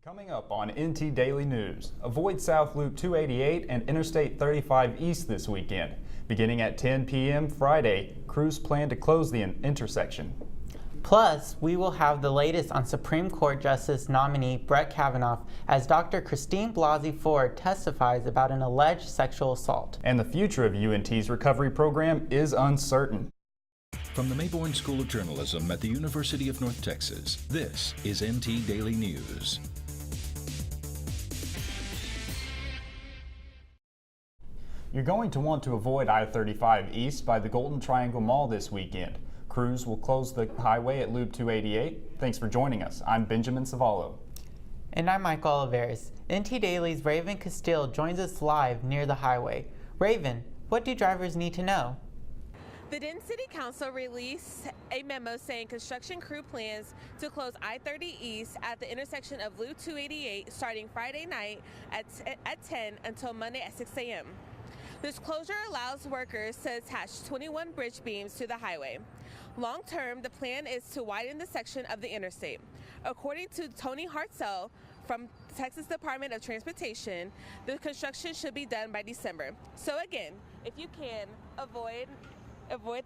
Coming up on NT Daily News, avoid South Loop 288 and Interstate 35 East this weekend. Beginning at 10 p.m. Friday, crews plan to close the intersection. Plus, we will have the latest on Supreme Court Justice nominee Brett Kavanaugh as Dr. Christine Blasey Ford testifies about an alleged sexual assault. And the future of UNT's recovery program is uncertain. From the Mayborn School of Journalism at the University of North Texas, this is NT Daily News. You're going to want to avoid I-35 East by the Golden Triangle Mall this weekend. Crews will close the highway at Loop 288. Thanks for joining us. I'm Benjamin Savallo. And I'm Michael Oliveris. NT Daily's Raven Castile joins us live near the highway. Raven, what do drivers need to know? The Denton City Council released a memo saying construction crew plans to close I-30 East at the intersection of Loop 288 starting Friday night at 10 until Monday at 6 a.m. This closure allows workers to attach 21 bridge beams to the highway. Long term, the plan is to widen the section of the interstate. According to Tony Hartzell from Texas Department of Transportation, the construction should be done by December. So again, if you can, avoid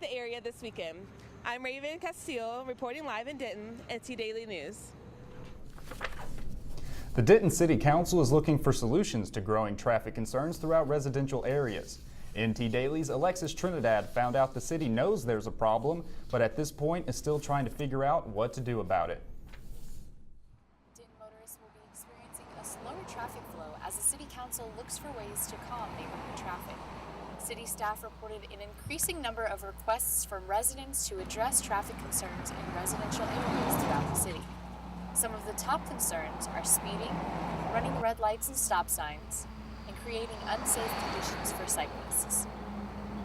the area this weekend. I'm Raven Castile reporting live in Denton, NT Daily News. The Denton City Council is looking for solutions to growing traffic concerns throughout residential areas. NT Daily's Alexis Trinidad found out the city knows there's a problem, but at this point is still trying to figure out what to do about it. Denton motorists will be experiencing a slower traffic flow as the City Council looks for ways to calm neighborhood traffic. City staff reported an increasing number of requests from residents to address traffic concerns in residential areas throughout the city. Some of the top concerns are speeding, running red lights and stop signs, and creating unsafe conditions for cyclists.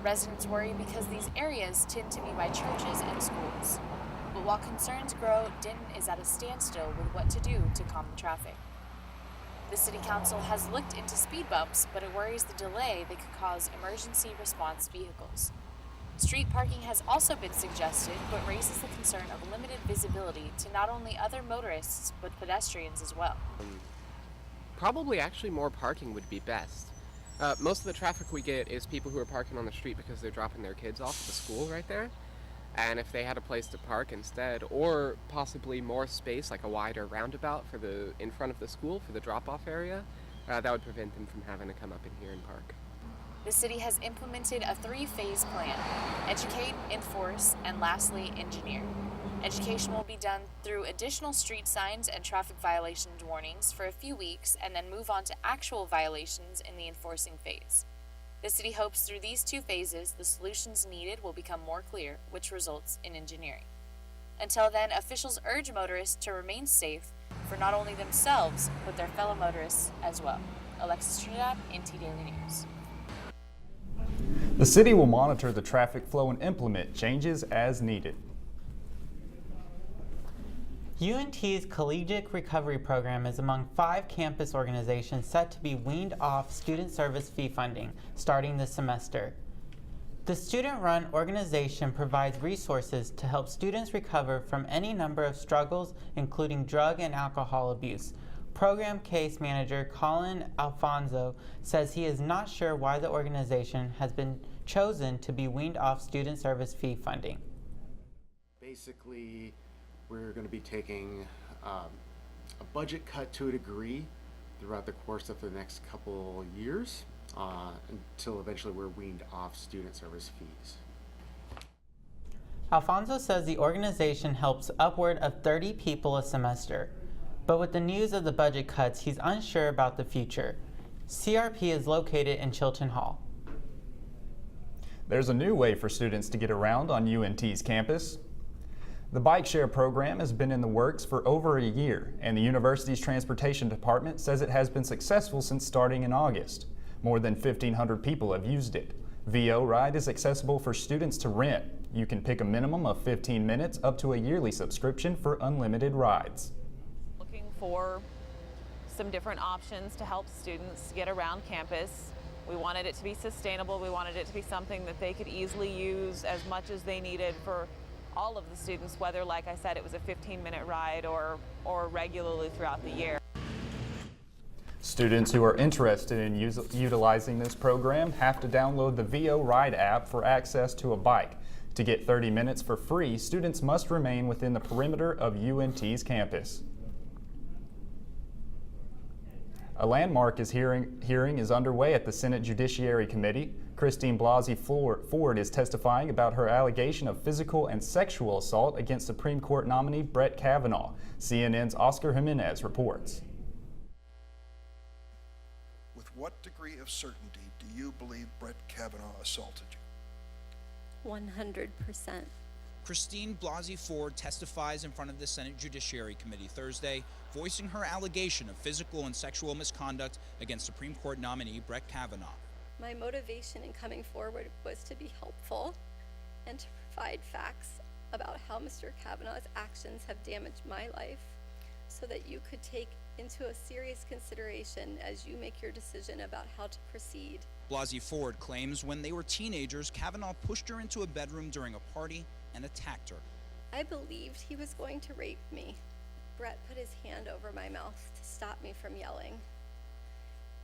Residents worry because these areas tend to be by churches and schools. But while concerns grow, Denton is at a standstill with what to do to calm the traffic. The City Council has looked into speed bumps, but it worries the delay they could cause emergency response vehicles. Street parking has also been suggested, but raises the concern of limited visibility to not only other motorists, but pedestrians as well. Probably actually more parking would be best. Most of the traffic we get is people who are parking on the street because they're dropping their kids off at the school right there. And if they had a place to park instead, or possibly more space, like a wider roundabout for in front of the school for the drop-off area, that would prevent them from having to come up in here and park. The city has implemented a 3-phase plan: educate, enforce, and lastly, engineer. Education will be done through additional street signs and traffic violation warnings for a few weeks, and then move on to actual violations in the enforcing phase. The city hopes through these 2 phases, the solutions needed will become more clear, which results in engineering. Until then, officials urge motorists to remain safe for not only themselves, but their fellow motorists as well. Alexis Trinidad, NT Daily News. The city will monitor the traffic flow and implement changes as needed. UNT's Collegiate Recovery Program is among 5 campus organizations set to be weaned off student service fee funding starting this semester. The student-run organization provides resources to help students recover from any number of struggles, including drug and alcohol abuse. Program case manager Colin Alfonso says he is not sure why the organization has been chosen to be weaned off student service fee funding. Basically, we're going to be taking a budget cut to a degree throughout the course of the next couple years until eventually we're weaned off student service fees. Alfonso says the organization helps upward of 30 people a semester. But with the news of the budget cuts, he's unsure about the future. CRP is located in Chilton Hall. There's a new way for students to get around on UNT's campus. The bike share program has been in the works for over a year, and the university's transportation department says it has been successful since starting in August. More than 1,500 people have used it. VO Ride is accessible for students to rent. You can pick a minimum of 15 minutes up to a yearly subscription for unlimited rides. For some different options to help students get around campus. We wanted it to be sustainable. We wanted it to be something that they could easily use as much as they needed for all of the students, whether, like I said, it was a 15-minute ride or regularly throughout the year. Students who are interested in utilizing this program have to download the VO Ride app for access to a bike. To get 30 minutes for free, students must remain within the perimeter of UNT's campus. A landmark hearing is underway at the Senate Judiciary Committee. Christine Blasey Ford is testifying about her allegation of physical and sexual assault against Supreme Court nominee Brett Kavanaugh. CNN's Oscar Jimenez reports. With what degree of certainty do you believe Brett Kavanaugh assaulted you? 100%. Christine Blasey Ford testifies in front of the Senate Judiciary Committee Thursday, voicing her allegation of physical and sexual misconduct against Supreme Court nominee Brett Kavanaugh. My motivation in coming forward was to be helpful and to provide facts about how Mr. Kavanaugh's actions have damaged my life so that you could take into a serious consideration as you make your decision about how to proceed. Blasey Ford claims when they were teenagers, Kavanaugh pushed her into a bedroom during a party and attacked her. I believed he was going to rape me. Brett put his hand over my mouth to stop me from yelling.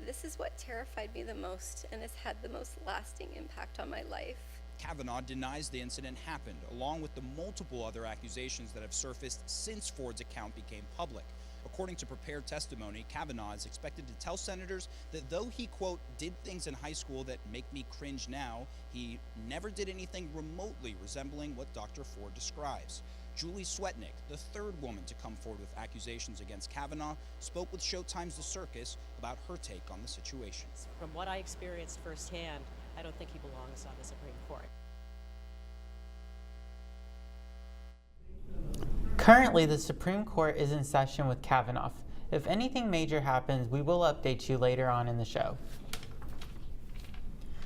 This is what terrified me the most and has had the most lasting impact on my life. Kavanaugh denies the incident happened, along with the multiple other accusations that have surfaced since Ford's account became public. According to prepared testimony, Kavanaugh is expected to tell senators that though he, quote, did things in high school that make me cringe now, he never did anything remotely resembling what Dr. Ford describes. Julie Swetnick, the third woman to come forward with accusations against Kavanaugh, spoke with Showtime's The Circus about her take on the situation. From what I experienced firsthand, I don't think he belongs on the Supreme Court. Currently, the Supreme Court is in session with Kavanaugh. If anything major happens, we will update you later on in the show.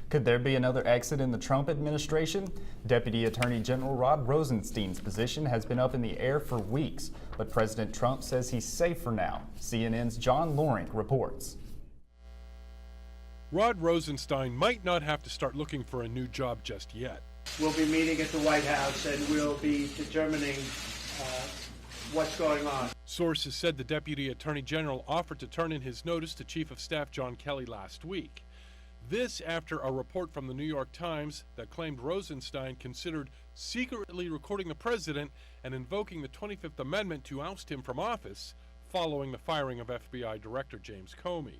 Could there be another exit in the Trump administration? Deputy Attorney General Rod Rosenstein's position has been up in the air for weeks, but President Trump says he's safe for now. CNN's John Loring reports. Rod Rosenstein might not have to start looking for a new job just yet. We'll be meeting at the White House and we'll be determining what's going on. Sources said the Deputy Attorney General offered to turn in his notice to Chief of Staff John Kelly last week. This after a report from the New York Times that claimed Rosenstein considered secretly recording the president and invoking the 25th Amendment to oust him from office following the firing of FBI Director James Comey.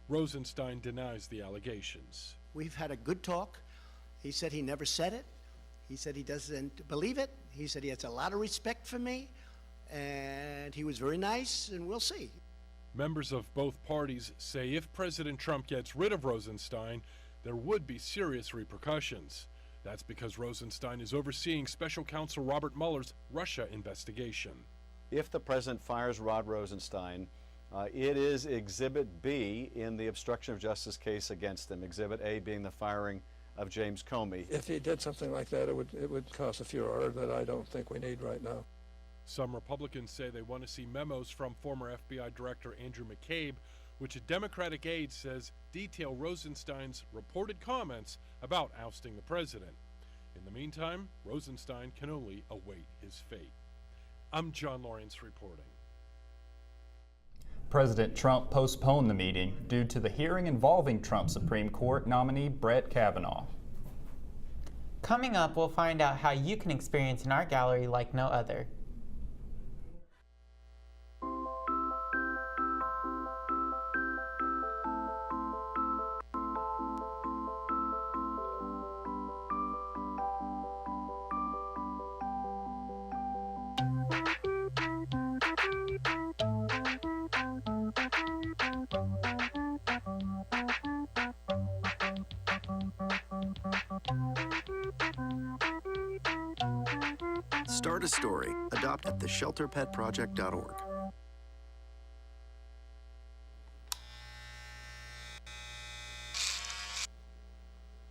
Rosenstein denies the allegations. We've had a good talk. He said he never said it. He said he doesn't believe it. He said he has a lot of respect for me, and he was very nice, and we'll see. Members of both parties say if President Trump gets rid of Rosenstein, there would be serious repercussions. That's because Rosenstein is overseeing Special Counsel Robert Mueller's Russia investigation. If the president fires Rod Rosenstein, it is Exhibit B in the obstruction of justice case against him, Exhibit A being the firing of James Comey. If he did something like that, it would cause a furor that I don't think we need right now. Some Republicans say they want to see memos from former FBI Director Andrew McCabe, which a Democratic aide says detail Rosenstein's reported comments about ousting the president. In the meantime, Rosenstein can only await his fate. I'm John Lawrence reporting. President Trump postponed the meeting due to the hearing involving Trump Supreme Court nominee Brett Kavanaugh. Coming up, we'll find out how you can experience an art gallery like no other. Start a story. Adopt at theshelterpetproject.org.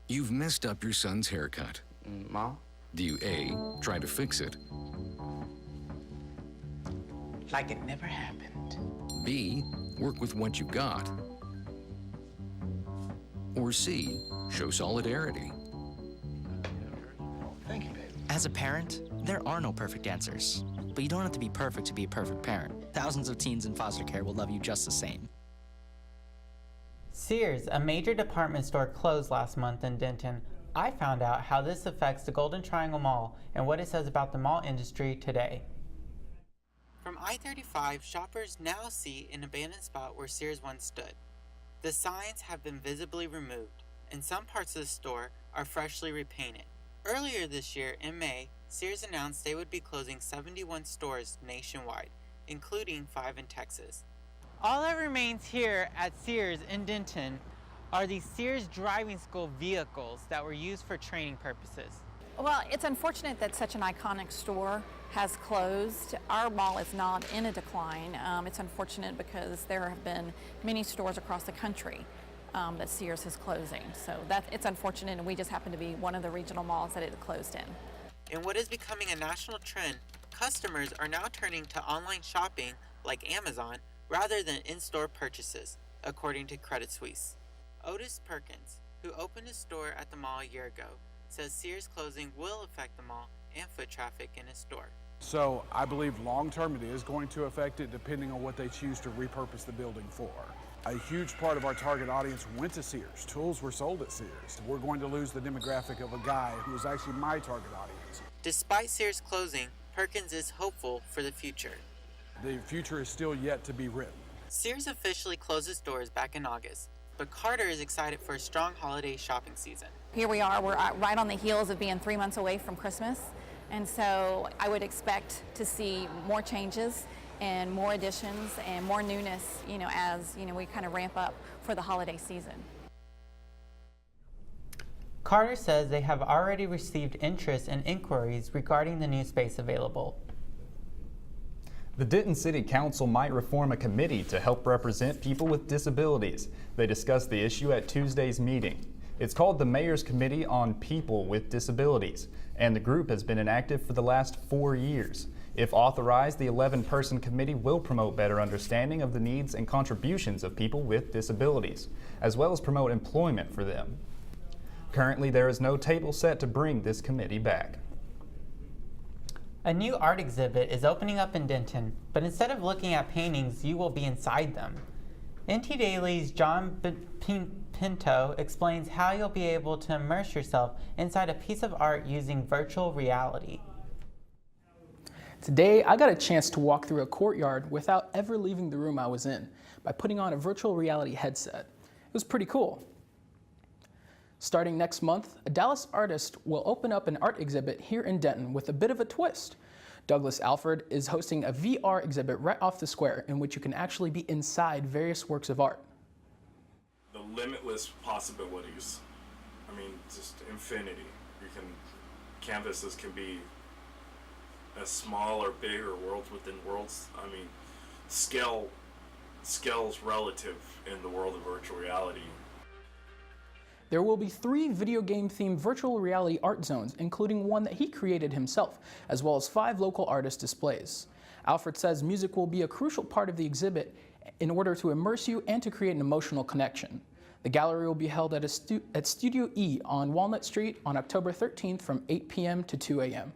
You've messed up your son's haircut. Mom? Do you A, try to fix it? Like it never happened. B, work with what you got? Or C, show solidarity? Thank you, baby. As a parent, there are no perfect answers. But you don't have to be perfect to be a perfect parent. Thousands of teens in foster care will love you just the same. Sears, a major department store, closed last month in Denton. I found out how this affects the Golden Triangle Mall and what it says about the mall industry today. From I-35, shoppers now see an abandoned spot where Sears once stood. The signs have been visibly removed, and some parts of the store are freshly repainted. Earlier this year, in May, Sears announced they would be closing 71 stores nationwide, including 5 in Texas. All that remains here at Sears in Denton are the Sears driving school vehicles that were used for training purposes. Well, it's unfortunate that such an iconic store has closed. Our mall is not in a decline. It's unfortunate because there have been many stores across the country that Sears is closing. So it's unfortunate, and we just happen to be one of the regional malls that it closed in. In what is becoming a national trend, customers are now turning to online shopping like Amazon rather than in-store purchases, according to Credit Suisse. Otis Perkins, who opened a store at the mall a year ago, says Sears closing will affect the mall and foot traffic in his store. So I believe long term it is going to affect it depending on what they choose to repurpose the building for. A huge part of our target audience went to Sears. Tools were sold at Sears. We're going to lose the demographic of a guy who is actually my target audience. Despite Sears closing, Perkins is hopeful for the future. The future is still yet to be written. Sears officially closed its doors back in August, but Carter is excited for a strong holiday shopping season. Here we are, we're right on the heels of being 3 months away from Christmas, and so I would expect to see more changes and more additions and more newness, as we kind of ramp up for the holiday season. Carter says they have already received interest and inquiries regarding the new space available. The Denton City Council might reform a committee to help represent people with disabilities. They discussed the issue at Tuesday's meeting. It's called the Mayor's Committee on People with Disabilities, and the group has been inactive for the last 4 years. If authorized, the 11-person committee will promote better understanding of the needs and contributions of people with disabilities, as well as promote employment for them. Currently, there is no table set to bring this committee back. A new art exhibit is opening up in Denton, but instead of looking at paintings, you will be inside them. NT Daily's John Pinto explains how you'll be able to immerse yourself inside a piece of art using virtual reality. Today, I got a chance to walk through a courtyard without ever leaving the room I was in by putting on a virtual reality headset. It was pretty cool. Starting next month, a Dallas artist will open up an art exhibit here in Denton with a bit of a twist. Douglas Alford is hosting a VR exhibit right off the square in which you can actually be inside various works of art. The limitless possibilities. I mean, just infinity. Canvases can be as small or big or worlds within worlds. I mean, scale's relative in the world of virtual reality. There will be 3 video game-themed virtual reality art zones, including one that he created himself, as well as 5 local artist displays. Alfred says music will be a crucial part of the exhibit in order to immerse you and to create an emotional connection. The gallery will be held at Studio E on Walnut Street on October 13th from 8 p.m. to 2 a.m.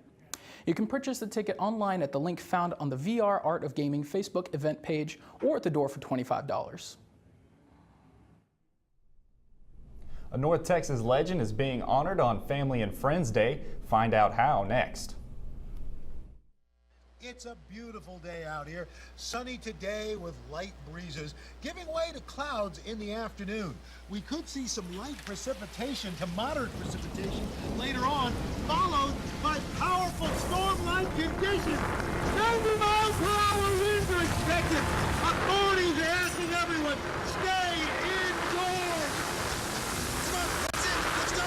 You can purchase the ticket online at the link found on the VR Art of Gaming Facebook event page or at the door for $25. A North Texas legend is being honored on Family and Friends Day. Find out how next. It's a beautiful day out here. Sunny today with light breezes, giving way to clouds in the afternoon. We could see some light precipitation to moderate precipitation later on, followed by powerful storm-like conditions. 90 miles per hour winds are expected. Authorities are asking everyone, stay indoors. Come on, that's it. Let's go.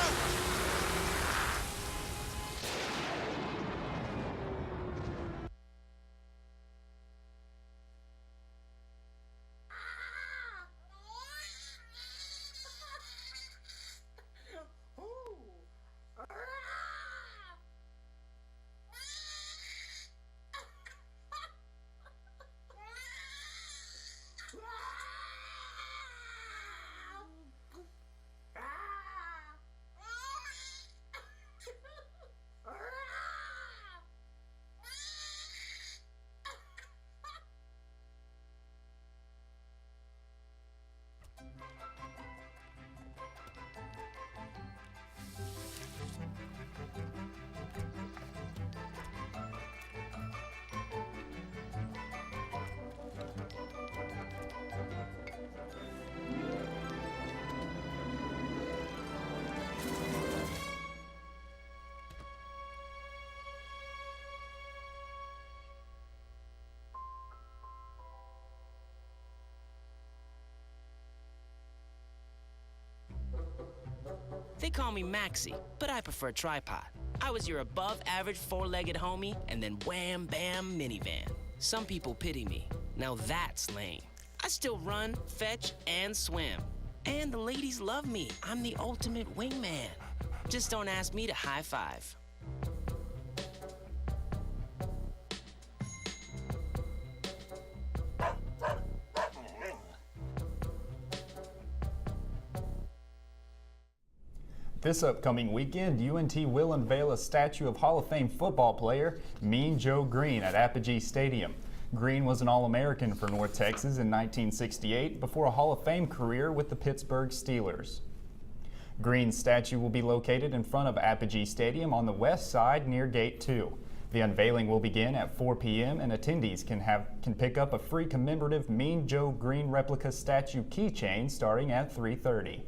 They call me Maxie, but I prefer tripod. I was your above-average four-legged homie, and then wham, bam, minivan. Some people pity me. Now that's lame. I still run, fetch, and swim. And the ladies love me. I'm the ultimate wingman. Just don't ask me to high five. This upcoming weekend, UNT will unveil a statue of Hall of Fame football player Mean Joe Green at Apogee Stadium. Green was an All-American for North Texas in 1968 before a Hall of Fame career with the Pittsburgh Steelers. Green's statue will be located in front of Apogee Stadium on the west side near Gate 2. The unveiling will begin at 4 p.m. and attendees can pick up a free commemorative Mean Joe Green replica statue keychain starting at 3:30.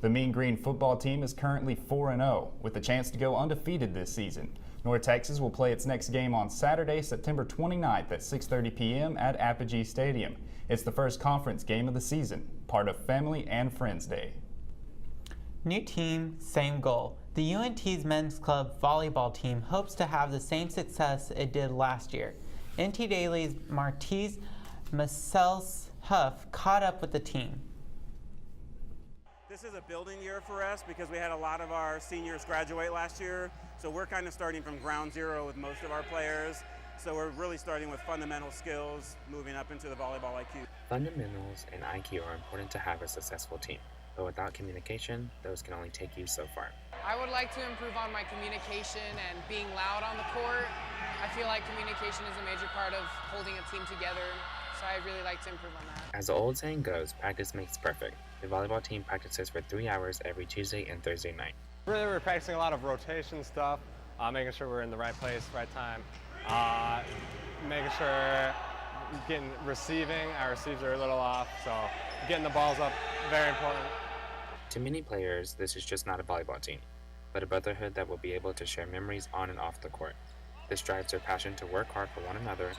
The Mean Green football team is currently 4-0 with a chance to go undefeated this season. North Texas will play its next game on Saturday, September 29th at 6:30 p.m. at Apogee Stadium. It's the first conference game of the season, part of Family and Friends Day. New team, same goal. The UNT's men's club volleyball team hopes to have the same success it did last year. NT Daily's Martise Marcels Huff caught up with the team. This is a building year for us because we had a lot of our seniors graduate last year. So we're kind of starting from ground zero with most of our players. So we're really starting with fundamental skills, moving up into the volleyball IQ. Fundamentals and IQ are important to have a successful team, but without communication, those can only take you so far. I would like to improve on my communication and being loud on the court. I feel like communication is a major part of holding a team together, so I'd really like to improve on that. As the old saying goes, practice makes perfect. The volleyball team practices for 3 hours every Tuesday and Thursday night. Really, we're practicing a lot of rotation stuff, making sure we're in the right place, right time, making sure receiving, our receives are a little off, so getting the balls up, very important. To many players, this is just not a volleyball team, but a brotherhood that will be able to share memories on and off the court. This drives their passion to work hard for one another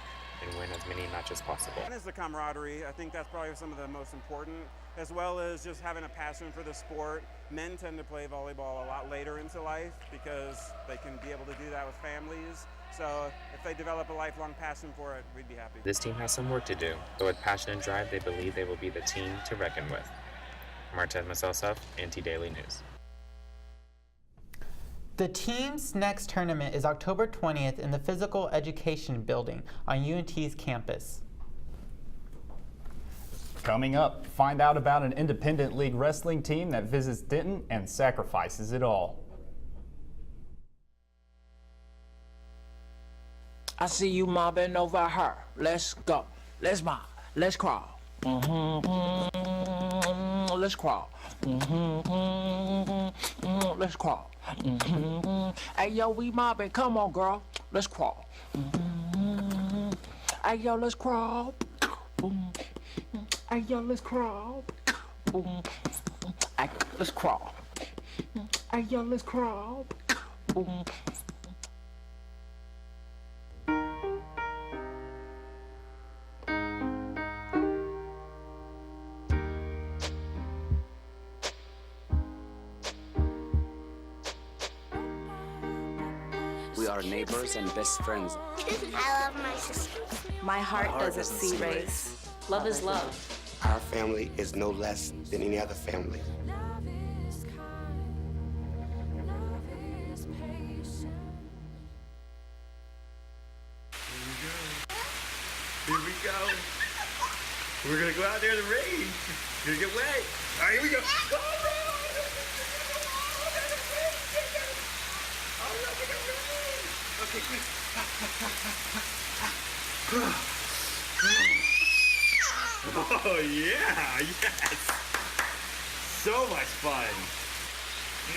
and win as many matches possible. One is the camaraderie. I think that's probably some of the most important, as well as just having a passion for the sport. Men tend to play volleyball a lot later into life because they can be able to do that with families. So if they develop a lifelong passion for it, we'd be happy. This team has some work to do, but with passion and drive, they believe they will be the team to reckon with. Martez Maselsuf, NT Daily News. The team's next tournament is October 20th in the Physical Education Building on UNT's campus. Coming up, find out about an independent league wrestling team that visits Denton and sacrifices it all. I see you mobbing over her. Let's go. Let's mob. Let's crawl. Let's crawl. Let's crawl. Hey yo, we mobbing. Come on, girl. Let's crawl. Hey yo, let's crawl. Hey yo, let's crawl. Hey, let's crawl. Hey yo, let's crawl. We are neighbors and best friends. I love my sister. My heart doesn't see race. Love is love. Our family is no less than any other family. Here we go. We're gonna go out there in the rain. You're gonna get wet. All right, here we go. Okay, quick. Oh yeah, yes. So much fun.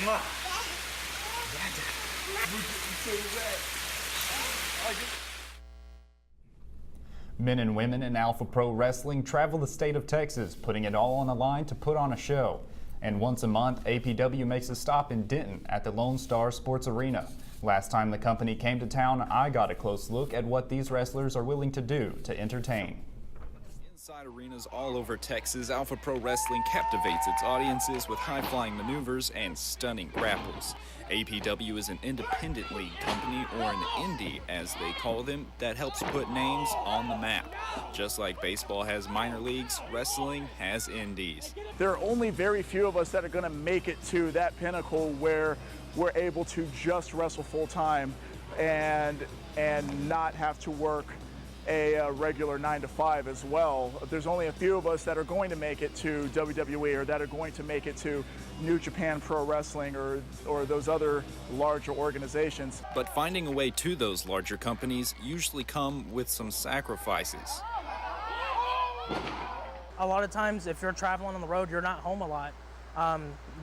Mwah. We're getting so wet. Men and women in Alpha Pro Wrestling travel the state of Texas, putting it all on the line to put on a show. And once a month, APW makes a stop in Denton at the Lone Star Sports Arena. Last time the company came to town, I got a close look at what these wrestlers are willing to do to entertain. Inside arenas all over Texas, Alpha Pro Wrestling captivates its audiences with high-flying maneuvers and stunning grapples. APW is an independent league company, or an indie as they call them, that helps put names on the map. Just like baseball has minor leagues, wrestling has indies. There are only very few of us that are going to make it to that pinnacle where we're able to just wrestle full-time and not have to work a regular 9 to 5 as well. There's only a few of us that are going to make it to WWE or that are going to make it to New Japan Pro Wrestling or those other larger organizations. But finding a way to those larger companies usually come with some sacrifices. A lot of times if you're traveling on the road, you're not home a lot.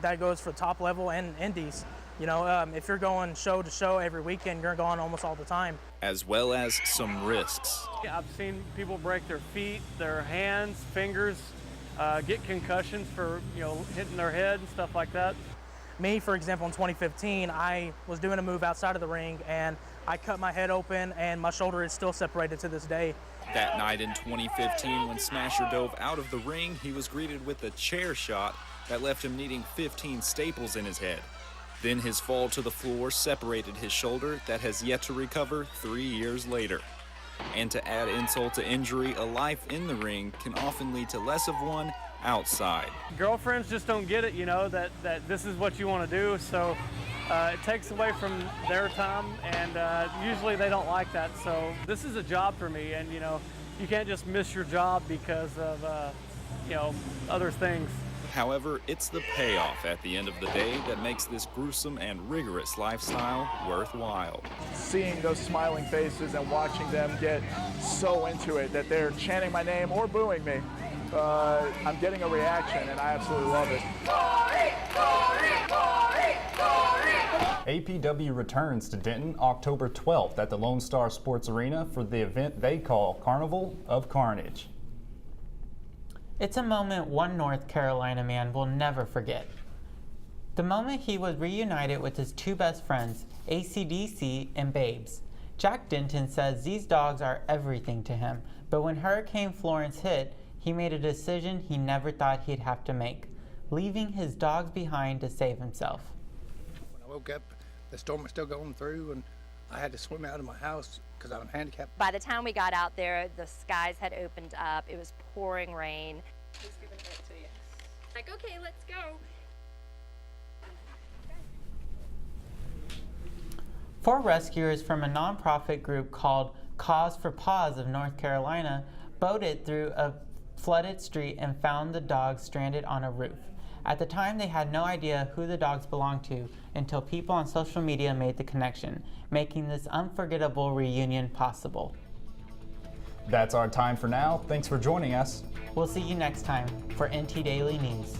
That goes for top level and indies. You know, if you're going show to show every weekend, you're going almost all the time. As well as some risks. I've seen people break their feet, their hands, fingers, get concussions for, hitting their head and stuff like that. Me, for example, in 2015, I was doing a move outside of the ring and I cut my head open and my shoulder is still separated to this day. That night in 2015, when Smasher dove out of the ring, he was greeted with a chair shot that left him needing 15 staples in his head. Then his fall to the floor separated his shoulder that has yet to recover 3 years later. And to add insult to injury, a life in the ring can often lead to less of one outside. Girlfriends just don't get it, that this is what you want to do, so it takes away from their time, and usually they don't like that. So this is a job for me, and you can't just miss your job because of other things. However, it's the payoff at the end of the day that makes this gruesome and rigorous lifestyle worthwhile. Seeing those smiling faces and watching them get so into it that they're chanting my name or booing me, I'm getting a reaction and I absolutely love it. APW returns to Denton October 12th at the Lone Star Sports Arena for the event they call Carnival of Carnage. It's a moment one North Carolina man will never forget. The moment he was reunited with his two best friends, AC/DC and Babes. Jack Denton says these dogs are everything to him, but when Hurricane Florence hit, he made a decision he never thought he'd have to make, leaving his dogs behind to save himself. When I woke up, the storm was still going through and I had to swim out of my house because I'm handicapped. By the time we got out there, the skies had opened up. It was pouring rain. He's giving it to you. Like, okay, let's go. 4 rescuers from a nonprofit group called Cause for Paws of North Carolina boated through a flooded street and found the dogs stranded on a roof. At the time, they had no idea who the dogs belonged to until people on social media made the connection, making this unforgettable reunion possible. That's our time for now. Thanks for joining us. We'll see you next time for NT Daily News.